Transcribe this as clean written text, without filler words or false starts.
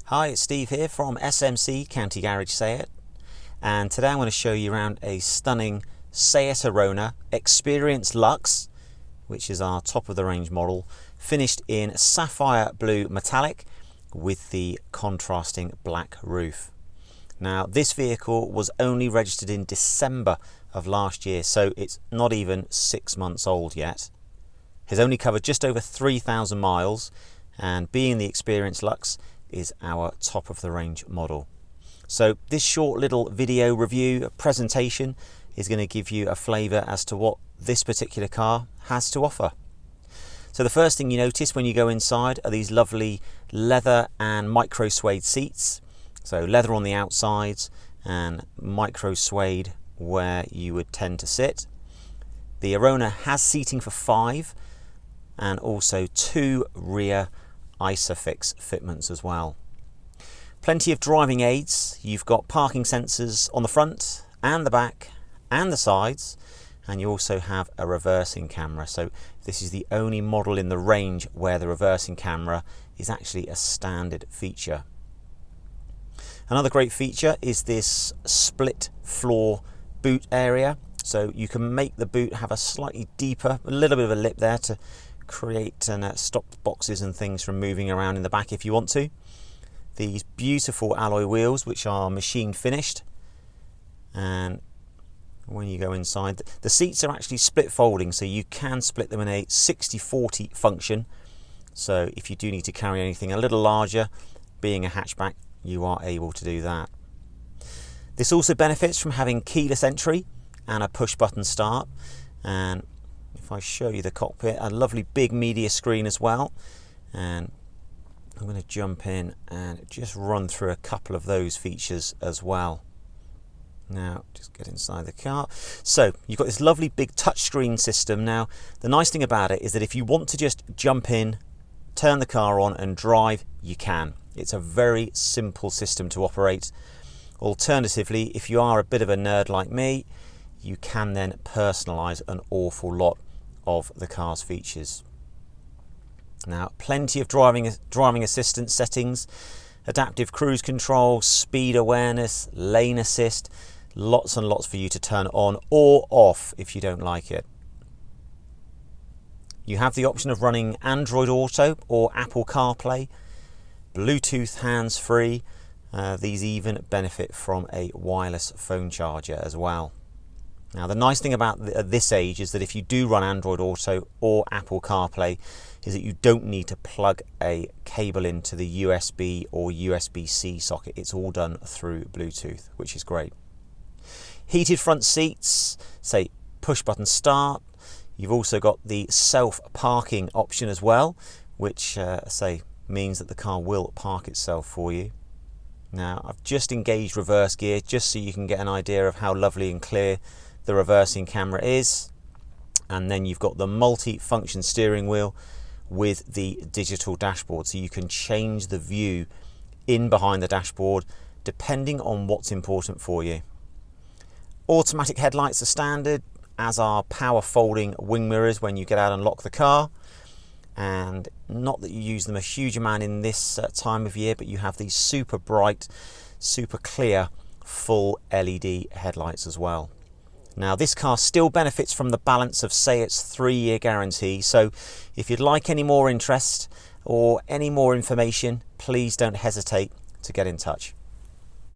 Hi, it's Steve here from SMC County Garage SEAT, and today I'm going to show you around a stunning SEAT Arona Experience Luxe, which is our top of the range model, finished in sapphire blue metallic with the contrasting black roof. Now this vehicle was only registered in December of last year, so it's not even 6 months old yet. Has only covered just over 3,000 miles, and being the Experience Luxe is our top of the range model. So this short little video review presentation is going to give you a flavour as to what this particular car has to offer. So the first thing you notice when you go inside are these lovely leather and micro suede seats. So leather on the outsides and micro suede where you would tend to sit. The Arona has seating for 5 and also 2 rear Isofix fitments as well. Plenty of driving aids. You've got parking sensors on the front and the back and the sides, and you also have a reversing camera. So this is the only model in the range where the reversing camera is actually a standard feature. Another great feature is this split floor boot area. So you can make the boot have a slightly deeper, a little bit of a lip there to create and stop boxes and things from moving around in the back if you want to. These beautiful alloy wheels which are machine finished, and when you go inside, the seats are actually split folding, so you can split them in a 60-40 function. So if you do need to carry anything a little larger, being a hatchback, you are able to do that. This also benefits from having keyless entry and a push button start, and if I show you the cockpit, a lovely big media screen as well. And I'm going to jump in and just run through a couple of those features as well. Now just get inside the car. So you've got this lovely big touchscreen system. Now the nice thing about it is that if you want to just jump in, turn the car on and drive, you can. It's a very simple system to operate. Alternatively, if you are a bit of a nerd like me, you can then personalize an awful lot of the car's features. Now plenty of driving assistance settings, adaptive cruise control, speed awareness, lane assist, lots and lots for you to turn on or off if you don't like it. You have the option of running Android Auto or Apple CarPlay, Bluetooth hands-free. These even benefit from a wireless phone charger as well. Now the nice thing about this age is that if you do run Android Auto or Apple CarPlay is that you don't need to plug a cable into the USB or USB-C socket. It's all done through Bluetooth, which is great. Heated front seats, say push button start. You've also got the self-parking option as well, which means that the car will park itself for you. Now I've just engaged reverse gear just so you can get an idea of how lovely and clear the reversing camera is, and then you've got the multi-function steering wheel with the digital dashboard, so you can change the view in behind the dashboard depending on what's important for you. Automatic headlights are standard, as are power folding wing mirrors when you get out and lock the car, and not that you use them a huge amount in this time of year, but you have these super bright, super clear full LED headlights as well. Now this car still benefits from the balance of SEAT's 3-year guarantee, so if you'd like any more interest or any more information, please don't hesitate to get in touch.